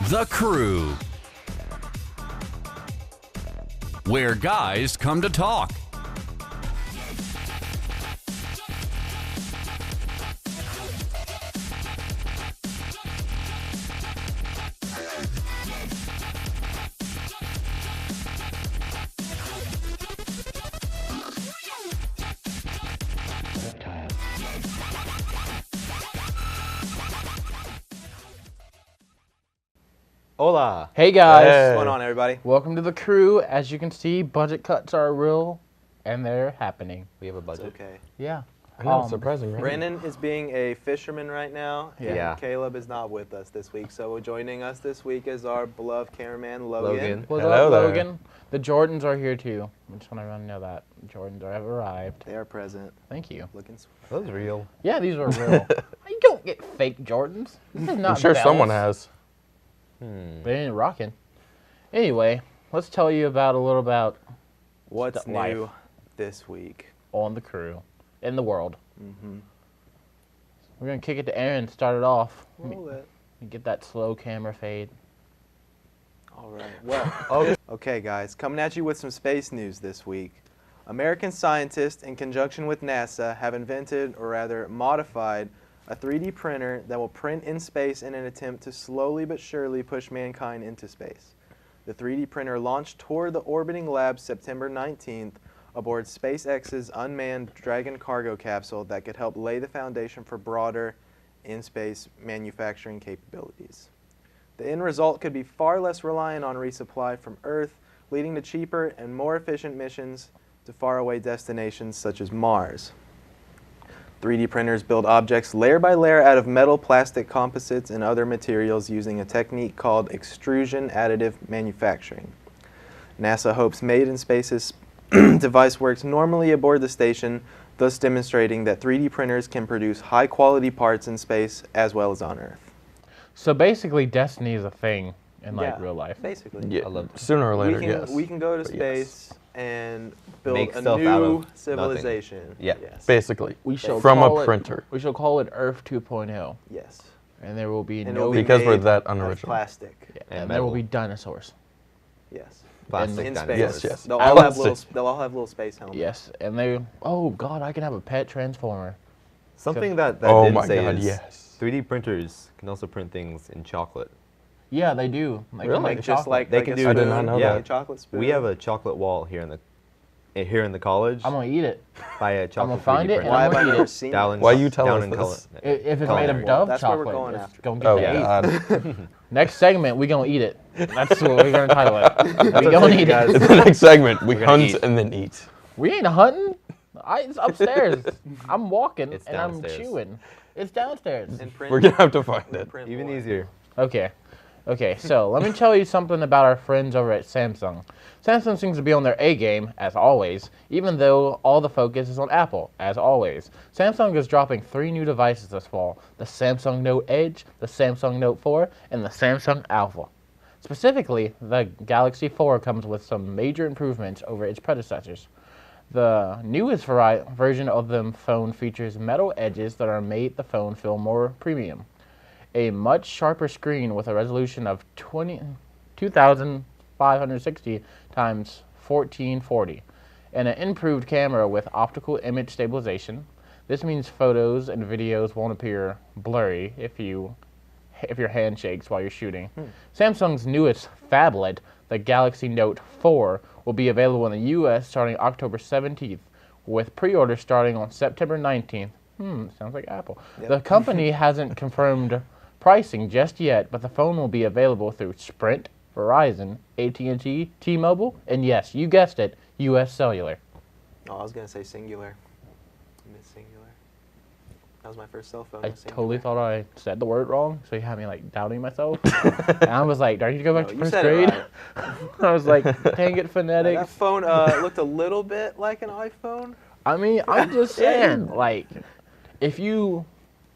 The Crew, where guys come to talk. Hola. Hey guys, What's going on, everybody? welcome to The Crew. As you can see, budget cuts are real, and they're happening. We have a budget. It's okay. Yeah. I know, it's surprising, right? Brandon is being a fisherman right now. Yeah. And Caleb is not with us this week. So joining us this week is our beloved cameraman, Logan. What's Hello up, there. Logan? The Jordans are here too. I just want everyone to know that. Jordans have arrived. They are present. Thank you. Looking sweet. That was real. Yeah, these are real. You don't get fake Jordans. This is not I'm sure Bells. someone has. They ain't rocking. Anyway, let's tell you about a little about What's new life this week? on The Crew in the world. Mm-hmm. We're gonna kick it to Aaron. Start it off. Roll it. Get that slow camera fade. All right. Well, okay, guys. Coming at you with some space news this week. American scientists, in conjunction with NASA, have invented, or rather modified, a 3D printer that will print in space in an attempt to slowly but surely push mankind into space. The 3D printer launched toward the orbiting lab September 19th aboard SpaceX's unmanned Dragon cargo capsule that could help lay the foundation for broader in-space manufacturing capabilities. The end result could be far less reliant on resupply from Earth, leading to cheaper and more efficient missions to faraway destinations such as Mars. 3D printers build objects layer by layer out of metal, plastic, composites, and other materials using a technique called extrusion additive manufacturing. NASA hopes Made in Space's device works normally aboard the station, thus demonstrating that 3D printers can produce high-quality parts in space as well as on Earth. So basically, destiny is a thing in real life. Basically. Yeah, I love that. sooner or later, yes. We can go to But space and build Make a stuff out new of civilization. Yeah. Yes. Basically, We shall from call a printer. We shall call it Earth 2.0, Yes. and there will be And no it'll be Because we're made that of unoriginal. plastic. yeah, and and there will metal. be dinosaurs. Yes. Plastic In dinosaurs. space. Yes, yes. They'll I all would have say- little space helmets. Yes, and they. Oh God, I can have a pet transformer. Something that Oh didn't my say God, is yes. 3D printers can also print things in chocolate. Yeah, they do. They can Really? make Just chocolate. like They like can a do- spoon, I did not know yeah, that. a chocolate spoon. We have a chocolate wall here in the college. I'm gonna eat it. By a chocolate gonna find 3D it printer. and Why I'm have I gonna eat never it. seen Down it? in Why you tell down us in this? If it's made Culinary. of Dove That's where we're chocolate, going it's after. gonna get Oh, the God. Next segment, we gonna eat it. That's what we're gonna title it. We gonna eat guys. it. the next segment, we gonna hunt eat. and then eat. We ain't hunting. It's upstairs. I'm walking It's and I'm downstairs. chewing. It's downstairs. And print, We're going to have to find it. print Even more. easier. Okay. Okay, so let me tell you something about our friends over at Samsung. Samsung seems to be on their A game, as always, even though all the focus is on Apple, as always. Samsung is dropping 3 new devices this fall: the Samsung Note Edge, the Samsung Note 4, and the Samsung Alpha. Specifically, the Galaxy 4 comes with some major improvements over its predecessors. The newest version of the phone features metal edges that are made the phone feel more premium. A much sharper screen with a resolution of 2560 times 1440, and an improved camera with optical image stabilization. This means photos and videos won't appear blurry if your hand shakes while you're shooting. Samsung's newest phablet, the Galaxy Note 4, will be available in the U.S. starting October 17th, with pre-orders starting on September 19th. Sounds like Apple. Yep. The company hasn't confirmed pricing just yet, but the phone will be available through Sprint, Verizon, AT&T, T-Mobile, and yes, you guessed it, U.S. Cellular. Oh, I was gonna say singular. I meant singular. That was my first cell phone. I was totally singular. thought I said the word wrong, so you had me like doubting myself. And I was like, do I need to go back No, to you first said it grade? right. I was like, dang it, That phonetics. phone looked a little bit like an iPhone. I mean, I'm just saying, like, if you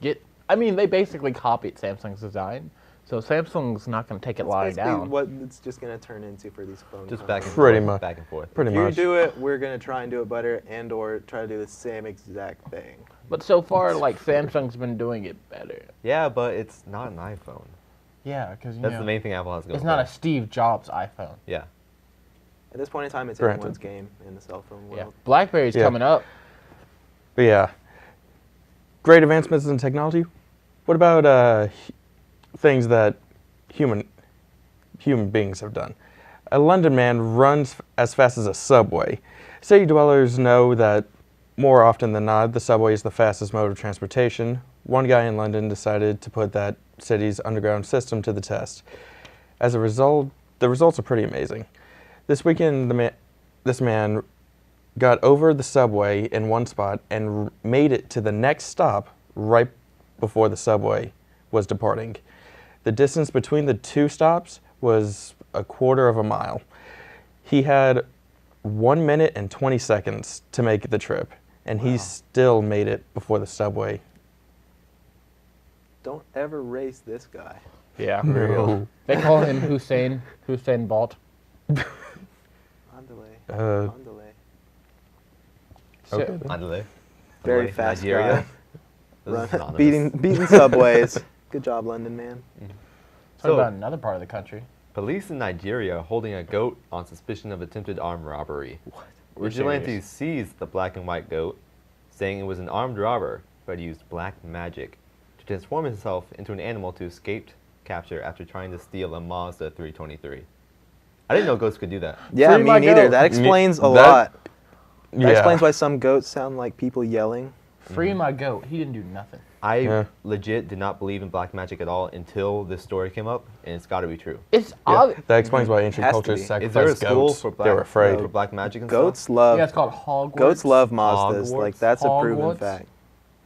get, I mean, they basically copied Samsung's design. So Samsung's not going to take it lying Basically down. what it's just going to turn into for these phone Just companies. Pretty much. back and forth. Pretty If you much. do it, we're going to try and do it better and or try to do the same exact thing. But so far, like, Samsung's been doing it better. Yeah, but it's not an iPhone. Yeah, because, That's the main thing Apple has going. it's not a Steve Jobs iPhone. Yeah. At this point in time, it's Granted. anyone's game in the cell phone Yeah. world. BlackBerry's Yeah. coming up. But yeah, great advancements in technology. What about things that human beings have done? A London man runs as fast as a subway. City dwellers know that more often than not, the subway is the fastest mode of transportation. One guy in London decided to put that city's underground system to the test. As a result, the results are pretty amazing. This weekend, this man got over the subway in one spot and made it to the next stop right before the subway was departing. The distance between the two stops was a quarter of a mile. He had 1 minute and 20 seconds to make the trip, and he still made it before the subway. Don't ever race this guy. Yeah. No. They call him Hussein Bolt. Andale. So, Okay. Andale. Very Andale, fast Nigeria. guy. Those are synonymous. Beating subways. Good job, London man. Talk So- about another part of the country. Police in Nigeria are holding a goat on suspicion of attempted armed robbery. What? Vigilantes seized the black and white goat, saying it was an armed robber, but used black magic to transform himself into an animal to escape capture after trying to steal a Mazda 323. I didn't know goats could do that. Yeah, Free me my neither. goat. That explains a That- lot. That Yeah. explains why some goats sound like people yelling. Free my goat. He didn't do nothing. I Yeah. legit did not believe in black magic at all until this story came up, and it's got to be true. It's Yeah, obvious. that explains why ancient Has to cultures be. Is there a sacrificed school goats. for They were black, afraid. for black magic and Goats stuff? love Yeah, it's called Hogwarts. goats love Mazdas. Hogwarts? Like that's a proven Hogwarts? fact.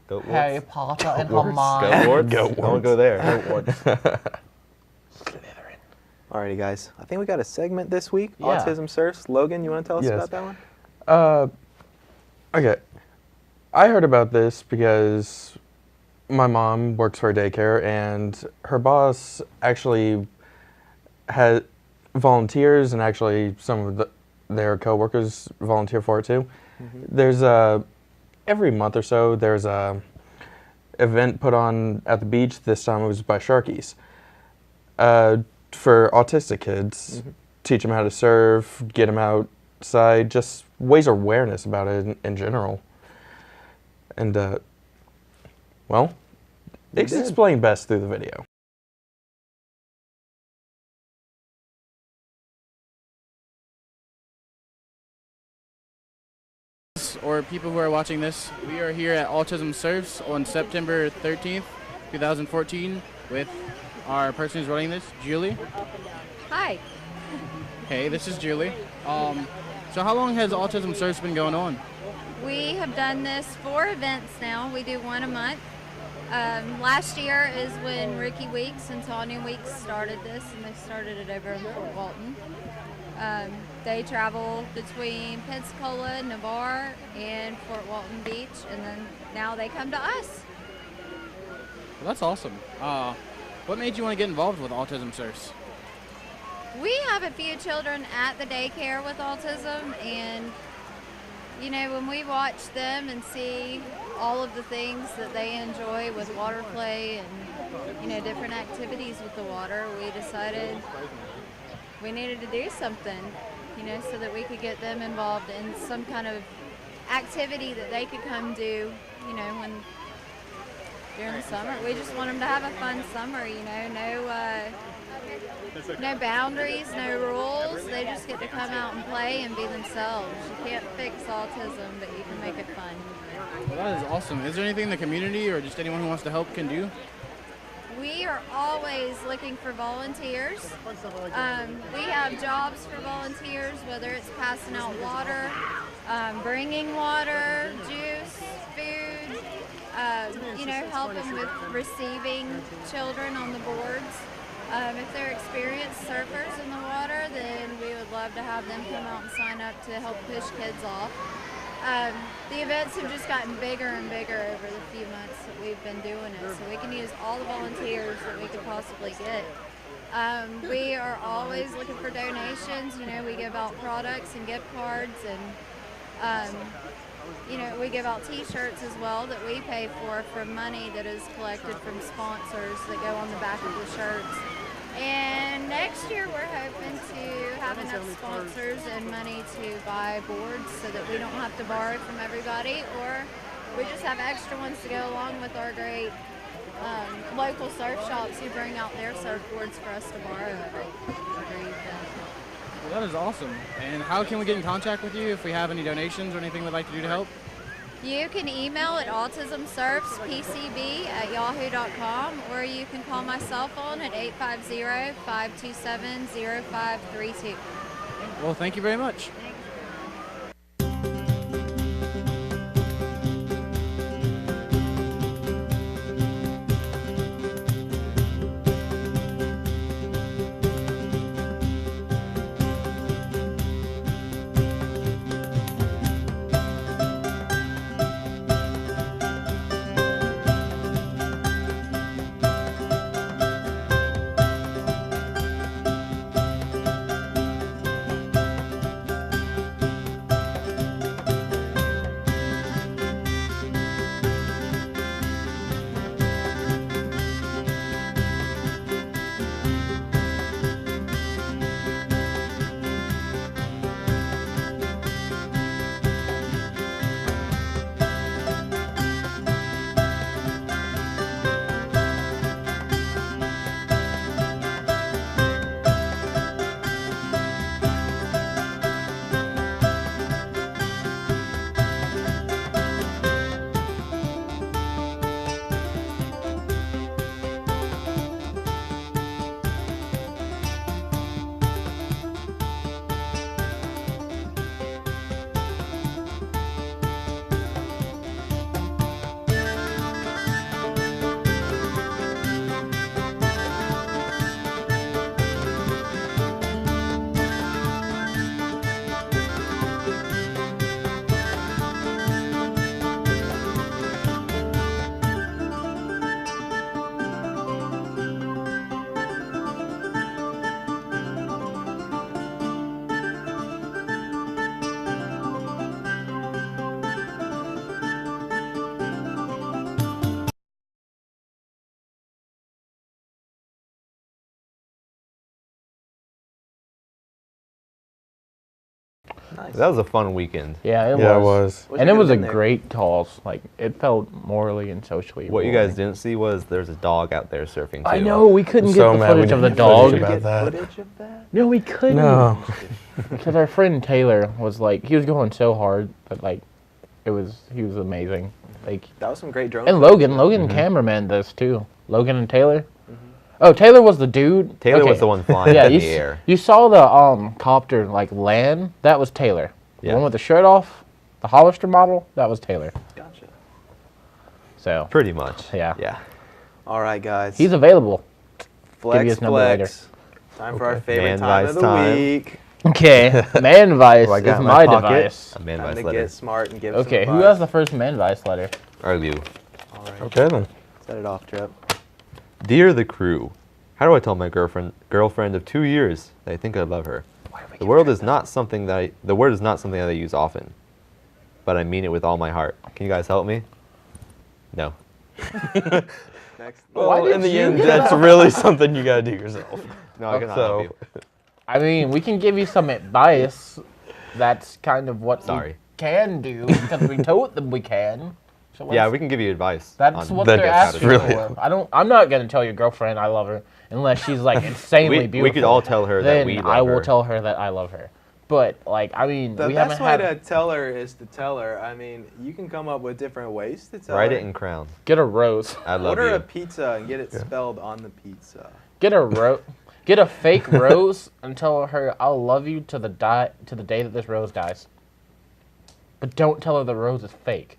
Goat Harry warts? Potter and Goat Hermione. Goat warts? Goat Don't warts. go there. Slytherin. Alrighty, guys. I think we got a segment this week. Yeah. Autism Surfs. Logan, you want to tell us Yes. about that one? Okay. I heard about this because my mom works for a daycare, and her boss actually had volunteers, and actually some of their coworkers volunteer for it too. There's every month or so there's a event put on at the beach. This time it was by Sharkies for autistic kids. Teach them how to surf, get them outside, just raise awareness about it in general. And well, it's did. explained best through the video. Or people who are watching this, we are here at Autism Surfs on September 13th, 2014 with our person who's running this, Julie. Hi. Hey, this is Julie. So how long has Autism Surfs been going on? We have done this 4 events now. We do one a month. Last year is when Ricky Weeks and Tanya Weeks started this, and they started it over in Fort Walton. They travel between Pensacola, Navarre, and Fort Walton Beach, and then now they come to us. Well, that's awesome. What made you want to get involved with Autism Surfs? We have a few children at the daycare with autism, and you know, when we watch them and see all of the things that they enjoy with water play and, you know, different activities with the water, we decided we needed to do something, you know, so that we could get them involved in some kind of activity that they could come do, you know, when during the summer. We just want them to have a fun summer, you know, no boundaries, no rules. They just get to come out and play and be themselves. You can't fix autism, but you can make it fun. Well, that is awesome. Is there anything the community or just anyone who wants to help can do? We are always looking for volunteers. We have jobs for volunteers, whether it's passing out water, bringing water, juice, food, you know, helping with receiving children on the boards. If they're experienced surfers in the water, then we would love to have them come out and sign up to help push kids off. The events have just gotten bigger and bigger over the few months that we've been doing it, so we can use all the volunteers that we could possibly get. We are always looking for donations. You know, we give out products and gift cards, and you know, we give out T-shirts as well that we pay for from money that is collected from sponsors that go on the back of the shirts. And next year we're hoping to have enough sponsors and money to buy boards so that we don't have to borrow from everybody, or we just have extra ones to go along with our great local surf shops who bring out their surfboards for us to borrow every event. Well, that is awesome. And how can we get in contact with you if we have any donations or anything we'd like to do to help? You can email at autismsurfspcb@yahoo.com, or you can call my cell phone at 850-527-0532. Well, thank you very much. Nice. That was a fun weekend. Yeah, it was. And it was a great cause. Like, it felt morally and socially. What you guys didn't see was there's a dog out there surfing too. I know, we couldn't get the footage of the dog. Footage of that? No, we couldn't. No. Because our friend Taylor was like, he was going so hard, but like, he was amazing. Like, that was some great drone. And Logan cameraman this too. Logan and Taylor. Oh, Taylor was the dude. Taylor was the one flying in the air. You saw the copter like land. That was Taylor. The one with the shirt off, the Hollister model. That was Taylor. Gotcha. So pretty much. Yeah. Yeah. All right, guys. He's available. Flex. Time for our favorite time of the week. Okay, man vice is my device. A man vice Time letter. to get smart and give some Okay, who advice. has the first man vice letter? Or you. All right. Okay then. Set it off, Tripp. Dear the crew, how do I tell my girlfriend of 2 years that I think I love her? The word is not something that I use often, but I mean it with all my heart. Can you guys help me? No. Next. Well, in the end, that's really something you gotta do yourself. No, I cannot help you. I mean, we can give you some advice. That's kind of what we can do because we told them we can. So yeah, we can give you advice. That's what they're asking for. I'm not gonna tell your girlfriend I love her unless she's like insanely beautiful. We could all tell her that we love her. Then I will tell her that I love her. But like, I mean, the best way to tell her is to tell her. I mean, you can come up with different ways to tell her. Write it in crayon. Get a rose. I love Order you. a pizza and get it spelled on the pizza. Get a fake rose and tell her I'll love you to the day that this rose dies. But don't tell her the rose is fake.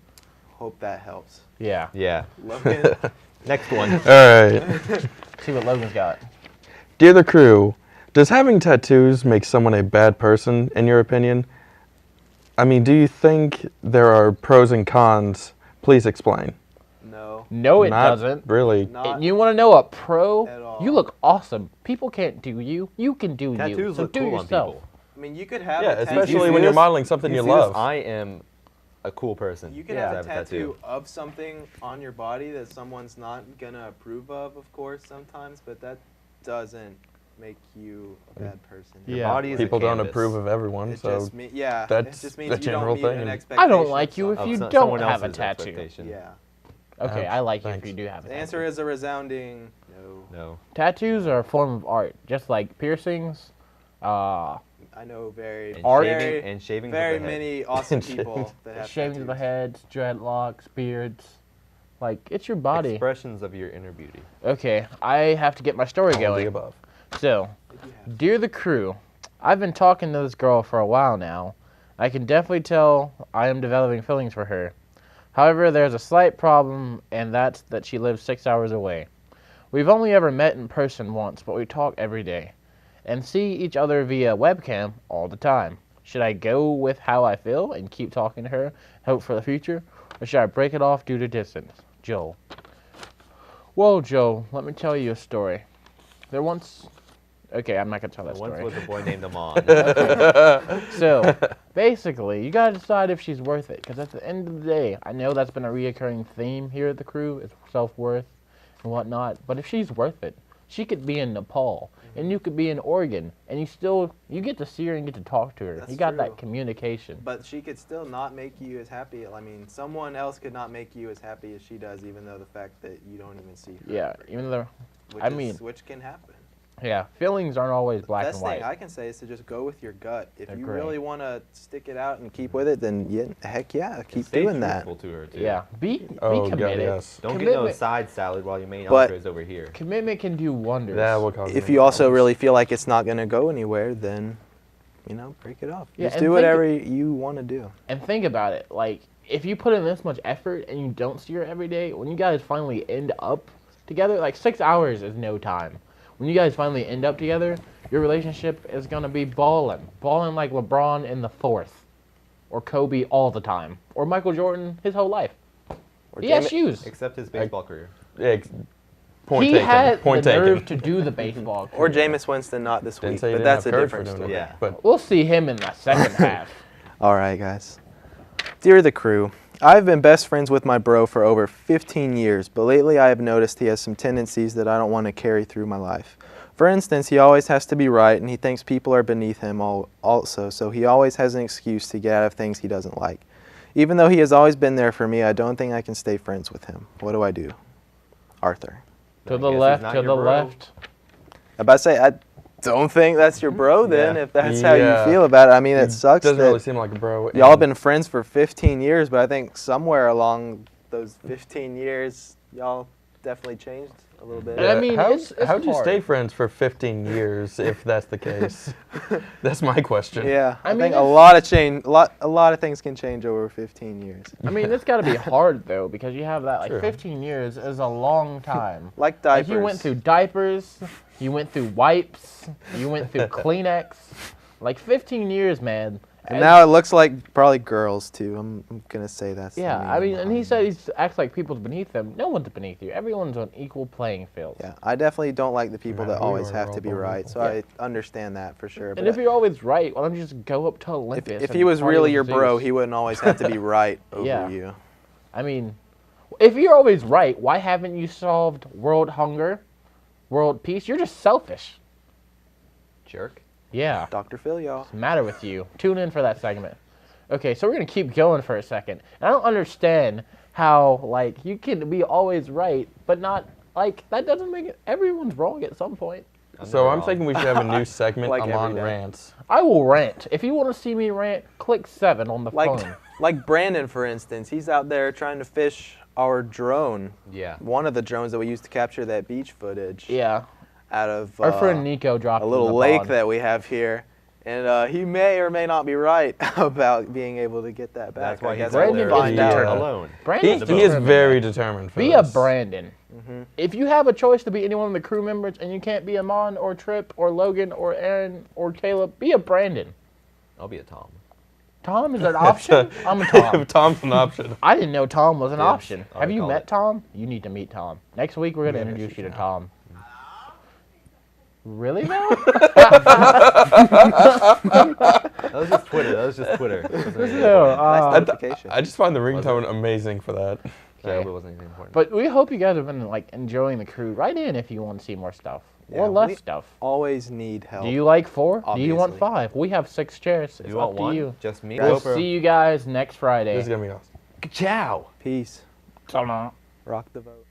Hope that helps. Yeah. Yeah. Logan. Next one. All right. See what Logan's got. Dear the crew, does having tattoos make someone a bad person, in your opinion? I mean, do you think there are pros and cons? Please explain. No. No, it Not doesn't. really. Not And you want to know a pro? at all. You look awesome. People can't do you. You can do you. Tattoos So look do cool yourself. on people. I mean, you could have Yeah, a tattoo. especially see when you're this? modeling something you see this? love. I am a cool person. You can to have a tattoo. tattoo of something on your body that someone's not gonna approve of course, sometimes, but that doesn't make you a bad person. Your Yeah. body is People a don't canvas. approve of everyone, It so just it that's just means the you general don't meet thing, an and- expectation. I don't like you of if Of you so- don't someone have a else's tattoo. expectation. Yeah. Okay, I like you if Thanks. you do have a The tattoo. answer is a resounding no. No. Tattoos are a form of art, just like piercings. I know very And Art. shaving, and shaving very of the head. many awesome Shaving. people that have Shavings of the tattoos. heads, dreadlocks, beards. Like, it's your body. Expressions of your inner beauty. Okay, I have to get my story all the going. above. So, Did you have- dear the crew, I've been talking to this girl for a while now. I can definitely tell I am developing feelings for her. However, there's a slight problem, and that's that she lives 6 hours away. We've only ever met in person once, but we talk every day and see each other via webcam all the time. Should I go with how I feel and keep talking to her, hope for the future, or should I break it off due to distance? Joel. Well, Joel, let me tell you a story. There once... Okay, I'm not going to tell that Once story. was a boy named Amon. So, basically, you gotta decide if she's worth it. Because at the end of the day, I know that's been a reoccurring theme here at the crew, is self-worth and whatnot. But if she's worth it, she could be in Nepal, and you could be in Oregon, and you get to see her and get to talk to her. That's You got true. that communication. But she could still not make you as happy. I mean, someone else could not make you as happy as she does, even though the fact that you don't even see her. Yeah, ever. even though, Which which can happen. yeah, feelings aren't always black Best and white. thing I can say is to just go with your gut. If you Agree. really want to stick it out and keep with it, then heck yeah, keep Stay doing that. truthful to her, too. Yeah, be Oh, God, committed. yes. Don't get no Commitment- side salad while your main But- entree is over here. Commitment can do wonders. That will cause If me you also problems. really feel like it's not going to go anywhere, then, break it off. Yeah, Just and do think- whatever you want to do. And think about it, like, if you put in this much effort and you don't see her every day, when you guys finally end up together, like 6 hours is no time. When you guys finally end up together, your relationship is gonna be balling like LeBron in the fourth, or Kobe all the time, or Michael Jordan his whole life. Or He has Jami- shoes. Except his baseball career. Yeah, point He taken. had Point the taken. nerve to do the baseball. Or career. Jameis Winston, not this Didn't week, say you but didn't that's have a courage for different doing story. it. Yeah. But We'll see him in the second half. All right, guys. Dear the crew, I've been best friends with my bro for over 15 years, but lately I have noticed he has some tendencies that I don't want to carry through my life. For instance, he always has to be right, and he thinks people are beneath him also, so he always has an excuse to get out of things he doesn't like. Even though he has always been there for me, I don't think I can stay friends with him. What do I do? Arthur. To I the guess he's left, not to your the bro. left. I'm about to say, I don't think that's your bro then, Yeah. if that's how you Yeah. feel about it. I mean, it sucks doesn't that really seem like a bro. y'all have and been friends for 15 years, but I think somewhere along those 15 years, y'all definitely changed a little bit. And I mean, it's how'd you hard. stay friends for 15 years if that's the case? That's my question. Yeah, I I, mean, think a it's- lot of change, a lot of things can change over 15 years. I mean, it's got to be hard though, because you have that like True. 15 years is a long time. Like Like diapers. you went through diapers, you went through wipes, you went through Kleenex. Like 15 years, man. And now it looks like probably girls too. I'm gonna say that's. the Yeah, I meaning mean, and he behind said he acts like people's beneath him. No one's beneath you. Everyone's on equal playing field. it. Yeah, I definitely don't like the people Yeah, that we always are have all to be born right. equal. So I understand that for sure. And But if you're always right, why don't you just go up to if Olympus? he and was party really with your bro, Zeus? he wouldn't always have to be right over Yeah. you. I mean, if you're always right, why haven't you solved world hunger, world peace? You're just selfish. Jerk. Yeah. Dr. Philyaw. What's the matter with you? Tune in for that segment. Okay, so we're gonna keep going for a second. And I don't understand how like you can be always right, but not like that doesn't make it. Everyone's wrong at some point. So I'm wrong. thinking we should have a new segment, Like every Amon day. Rants. I will rant. If you want to see me rant, click 7 on the Like, phone. like Brandon, for instance, he's out there trying to fish our drone. Yeah. One of the drones that we used to capture that beach footage. Yeah. Out of Our friend Nico dropped a in little the lake pod. that we have here, and he may or may not be right about being able to get that back. That's why I he's guess Brandon we'll is find out. determined. alone. Brandon's He is determined. very determined for Be a this. Brandon. If you have a choice to be any one of the crew members and you can't be Amon or Tripp or Logan or Aaron or Caleb, be a Brandon. I'll be a Tom. Tom is an option? I'm a Tom. Tom's an option. I didn't know Tom was an Yes, option. I Have you call met it. Tom? You need to meet Tom. Next week, we're going to introduce you to Tom. Really, though? That was just Twitter. That was just Twitter. It wasn't anything No, important. Nice notification. I just find the Was ringtone it? amazing for that. I hope it wasn't anything important. But we hope you guys have been like enjoying the crew. Write in if you want to see more stuff Yeah, or less we stuff. Always need help. Do you like 4? Do you want Obviously. 5? We have 6 chairs. It's you up want to one? you. Just me? We'll Go for see you guys next Friday. This is gonna be awesome. Ciao. Peace. So long. Rock the vote.